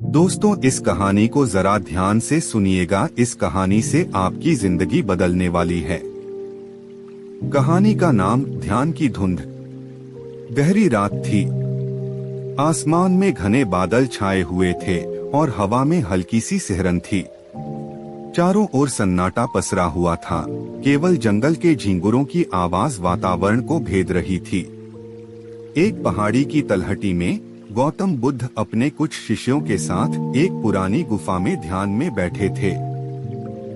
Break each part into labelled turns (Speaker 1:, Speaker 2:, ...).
Speaker 1: दोस्तों, इस कहानी को जरा ध्यान से सुनिएगा। इस कहानी से आपकी जिंदगी बदलने वाली है। कहानी का नाम ध्यान की धुंध। गहरी रात थी। आसमान में घने बादल छाए हुए थे और हवा में हल्की सी सिहरन थी। चारों ओर सन्नाटा पसरा हुआ था। केवल जंगल के झींगुरों की आवाज वातावरण को भेद रही थी। एक पहाड़ी की तलहटी में गौतम बुद्ध अपने कुछ शिष्यों के साथ एक पुरानी गुफा में ध्यान में बैठे थे।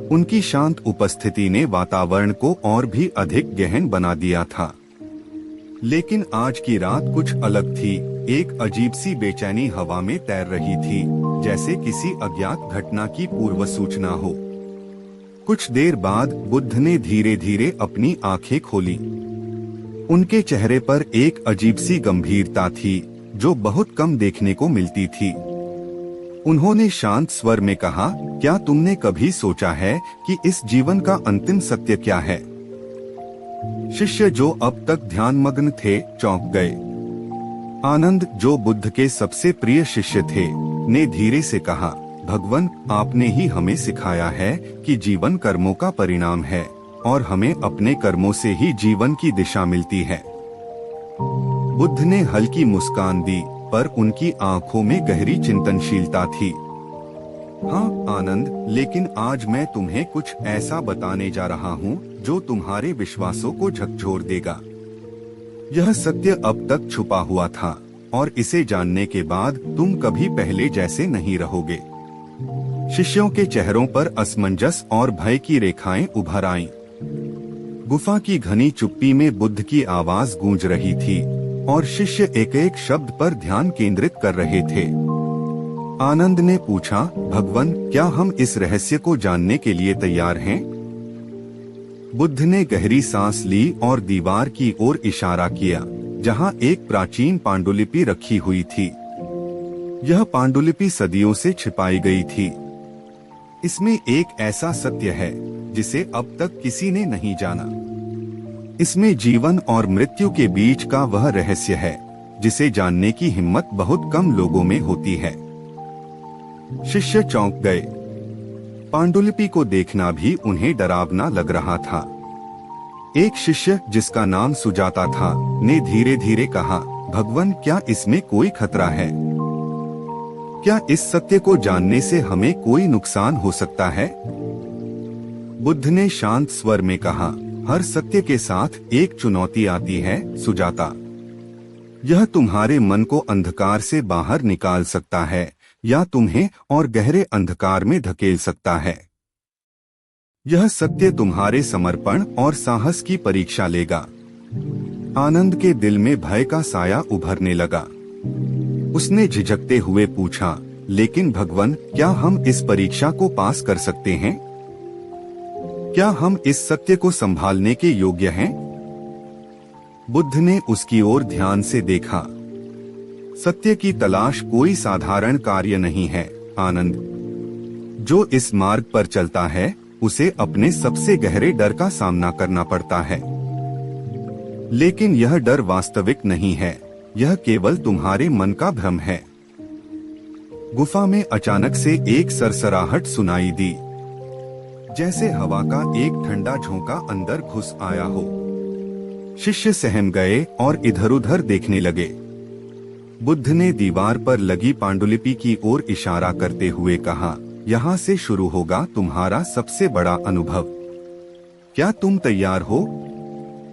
Speaker 1: उनकी शांत उपस्थिति ने वातावरण को और भी अधिक गहन बना दिया था। लेकिन आज की रात कुछ अलग थी। एक अजीब सी बेचैनी हवा में तैर रही थी, जैसे किसी अज्ञात घटना की पूर्व सूचना हो। कुछ देर बाद बुद्ध ने धीरे धीरे अपनी आंखें खोली। उनके चेहरे पर एक अजीब सी गंभीरता थी जो बहुत कम देखने को मिलती थी। उन्होंने शांत स्वर में कहा, क्या तुमने कभी सोचा है कि इस जीवन का अंतिम सत्य क्या है? शिष्य जो अब तक ध्यानमग्न थे चौंक गए। आनंद, जो बुद्ध के सबसे प्रिय शिष्य थे, ने धीरे से कहा, भगवान, आपने ही हमें सिखाया है कि जीवन कर्मों का परिणाम है और हमें अपने कर्मों से ही जीवन की दिशा मिलती है। बुद्ध ने हल्की मुस्कान दी, पर उनकी आंखों में गहरी चिंतनशीलता थी। हाँ आनंद, लेकिन आज मैं तुम्हें कुछ ऐसा बताने जा रहा हूँ जो तुम्हारे विश्वासों को झकझोर देगा। यह सत्य अब तक छुपा हुआ था और इसे जानने के बाद तुम कभी पहले जैसे नहीं रहोगे। शिष्यों के चेहरों पर असमंजस और भय की रेखाएं उभर आईं। गुफा की घनी चुप्पी में बुद्ध की आवाज गूंज रही थी और शिष्य एक एक शब्द पर ध्यान केंद्रित कर रहे थे। आनंद ने पूछा, भगवान, क्या हम इस रहस्य को जानने के लिए तैयार हैं? बुद्ध ने गहरी सांस ली और दीवार की ओर इशारा किया, जहां एक प्राचीन पांडुलिपि रखी हुई थी। यह पांडुलिपि सदियों से छिपाई गई थी। इसमें एक ऐसा सत्य है जिसे अब तक किसी ने नहीं जाना। इसमें जीवन और मृत्यु के बीच का वह रहस्य है जिसे जानने की हिम्मत बहुत कम लोगों में होती है। शिष्य चौंक गए। पांडुलिपि को देखना भी उन्हें डरावना लग रहा था। एक शिष्य, जिसका नाम सुजाता था, ने धीरे धीरे कहा, भगवान, क्या इसमें कोई खतरा है? क्या इस सत्य को जानने से हमें कोई नुकसान हो सकता है? बुद्ध ने शांत स्वर में कहा, हर सत्य के साथ एक चुनौती आती है सुजाता। यह तुम्हारे मन को अंधकार से बाहर निकाल सकता है या तुम्हें और गहरे अंधकार में धकेल सकता है। यह सत्य तुम्हारे समर्पण और साहस की परीक्षा लेगा। आनंद के दिल में भय का साया उभरने लगा। उसने झिझकते हुए पूछा, लेकिन भगवान, क्या हम इस परीक्षा को पास कर सकते हैं? क्या हम इस सत्य को संभालने के योग्य हैं? बुद्ध ने उसकी ओर ध्यान से देखा। सत्य की तलाश कोई साधारण कार्य नहीं है आनंद। जो इस मार्ग पर चलता है उसे अपने सबसे गहरे डर का सामना करना पड़ता है। लेकिन यह डर वास्तविक नहीं है, यह केवल तुम्हारे मन का भ्रम है। गुफा में अचानक से एक सरसराहट सुनाई दी, जैसे हवा का एक ठंडा झोंका अंदर घुस आया हो। शिष्य सहम गए और इधर-उधर देखने लगे। बुद्ध ने दीवार पर लगी पांडुलिपि की ओर इशारा करते हुए कहा, यहाँ से शुरू होगा तुम्हारा सबसे बड़ा अनुभव। क्या तुम तैयार हो?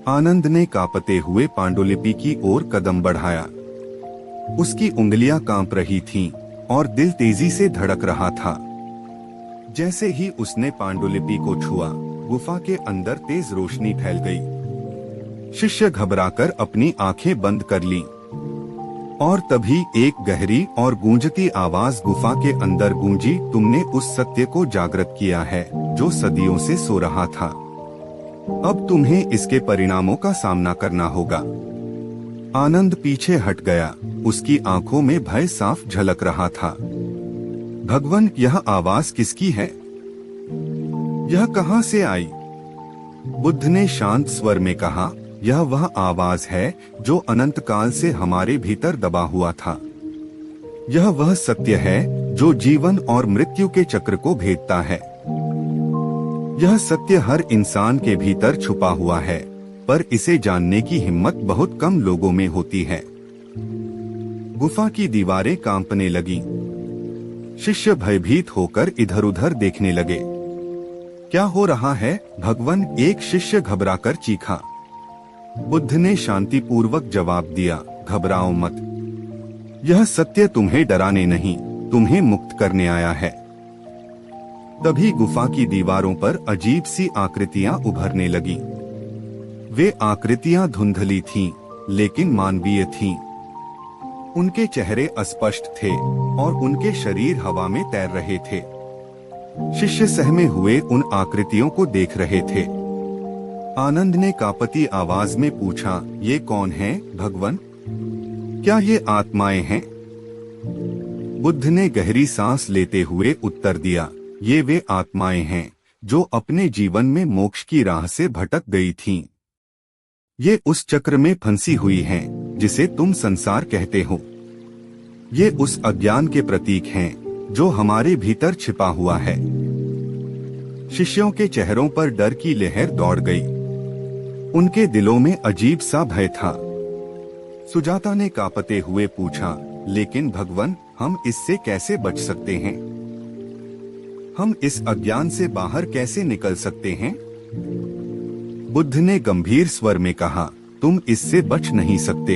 Speaker 1: आनंद ने कांपते हुए पांडुलिपि की ओर कदम बढ़ाया। उसकी उंगलियां कांप रही थीं और दिल तेजी से धड़क रहा था। जैसे ही उसने पांडुलिपि को छुआ, गुफा के अंदर तेज रोशनी फैल गई। शिष्य घबराकर अपनी आंखें बंद कर लीं। और तभी एक गहरी और गूंजती आवाज गुफा के अंदर गूंजी, तुमने उस सत्य को जागृत किया है जो सदियों से सो रहा था। अब तुम्हें इसके परिणामों का सामना करना होगा। आनंद पीछे हट गया। उसकी आंखों में भय साफ झलक रहा था। भगवान, यह आवाज किसकी है? यह कहां से आई? बुद्ध ने शांत स्वर में कहा, यह वह आवाज है जो अनंत काल से हमारे भीतर दबा हुआ था। यह वह सत्य है जो जीवन और मृत्यु के चक्र को भेदता है। यह सत्य हर इंसान के भीतर छुपा हुआ है, पर इसे जानने की हिम्मत बहुत कम लोगों में होती है। गुफा की दीवारें कांपने लगी। शिष्य भयभीत होकर इधर उधर देखने लगे। क्या हो रहा है भगवान? एक शिष्य घबराकर चीखा। बुद्ध ने शांतिपूर्वक जवाब दिया, घबराओ मत। यह सत्य तुम्हें डराने नहीं, तुम्हें मुक्त करने आया है। तभी गुफा की दीवारों पर अजीब सी आकृतियां उभरने लगीं। वे आकृतियां धुंधली थीं, लेकिन मानवीय थीं। उनके चेहरे अस्पष्ट थे और उनके शरीर हवा में तैर रहे थे। शिष्य सहमे हुए उन आकृतियों को देख रहे थे। आनंद ने कांपती आवाज में पूछा, ये कौन है भगवान? क्या ये आत्माएं हैं? बुद्ध ने गहरी सांस लेते हुए उत्तर दिया, ये वे आत्माएं हैं जो अपने जीवन में मोक्ष की राह से भटक गई थीं। ये उस चक्र में फंसी हुई हैं जिसे तुम संसार कहते हो। ये उस अज्ञान के प्रतीक हैं जो हमारे भीतर छिपा हुआ है। शिष्यों के चेहरों पर डर की लहर दौड़ गई। उनके दिलों में अजीब सा भय था। सुजाता ने कांपते हुए पूछा, लेकिन भगवान, हम इससे कैसे बच सकते हैं? हम इस अज्ञान से बाहर कैसे निकल सकते हैं? बुद्ध ने गंभीर स्वर में कहा, तुम इससे बच नहीं सकते।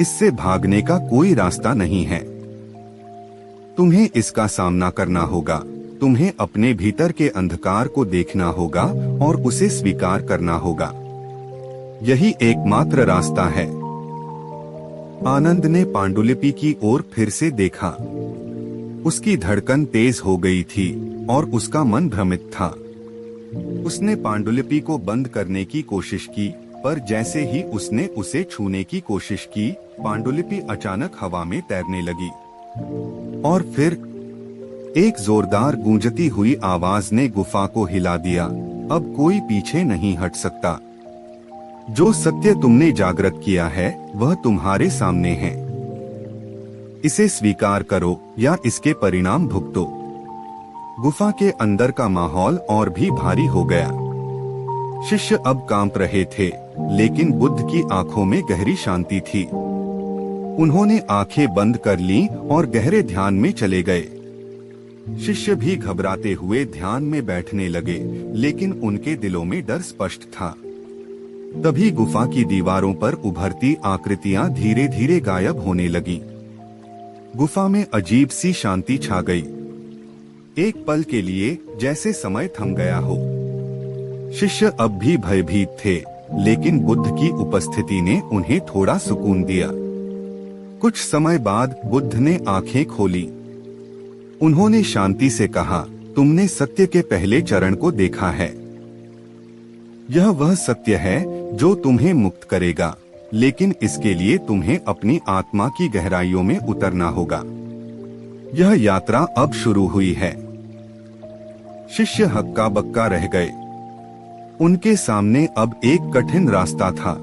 Speaker 1: इससे भागने का कोई रास्ता नहीं है। तुम्हें इसका सामना करना होगा। तुम्हें अपने भीतर के अंधकार को देखना होगा और उसे स्वीकार करना होगा। यही एकमात्र रास्ता है। आनंद ने पांडुलिपि की ओर फिर से देखा। उसकी धड़कन तेज हो गई थी और उसका मन भ्रमित था। उसने पांडुलिपि को बंद करने की कोशिश की, पर जैसे ही उसने उसे छूने की कोशिश की, पांडुलिपि अचानक हवा में तैरने लगी। और फिर एक जोरदार गूंजती हुई आवाज ने गुफा को हिला दिया। अब कोई पीछे नहीं हट सकता। जो सत्य तुमने जागृत किया है वह तुम्हारे सामने है। इसे स्वीकार करो या इसके परिणाम भुगतो। गुफा के अंदर का माहौल और भी भारी हो गया। शिष्य अब कांप रहे थे, लेकिन बुद्ध की आंखों में गहरी शांति थी। उन्होंने आंखें बंद कर लीं और गहरे ध्यान में चले गए। शिष्य भी घबराते हुए ध्यान में बैठने लगे, लेकिन उनके दिलों में डर स्पष्ट था। तभी गुफा की दीवारों पर उभरती आकृतियां धीरे धीरे गायब होने लगीं। गुफा में अजीब सी शांति छा गई। एक पल के लिए जैसे समय थम गया हो। शिष्य अब भी भयभीत थे, लेकिन बुद्ध की उपस्थिति ने उन्हें थोड़ा सुकून दिया। कुछ समय बाद बुद्ध ने आंखें खोली। उन्होंने शांति से कहा, तुमने सत्य के पहले चरण को देखा है। यह वह सत्य है जो तुम्हें मुक्त करेगा, लेकिन इसके लिए तुम्हें अपनी आत्मा की गहराइयों में उतरना होगा। यह यात्रा अब शुरू हुई है। शिष्य हक्का बक्का रह गए। उनके सामने अब एक कठिन रास्ता था।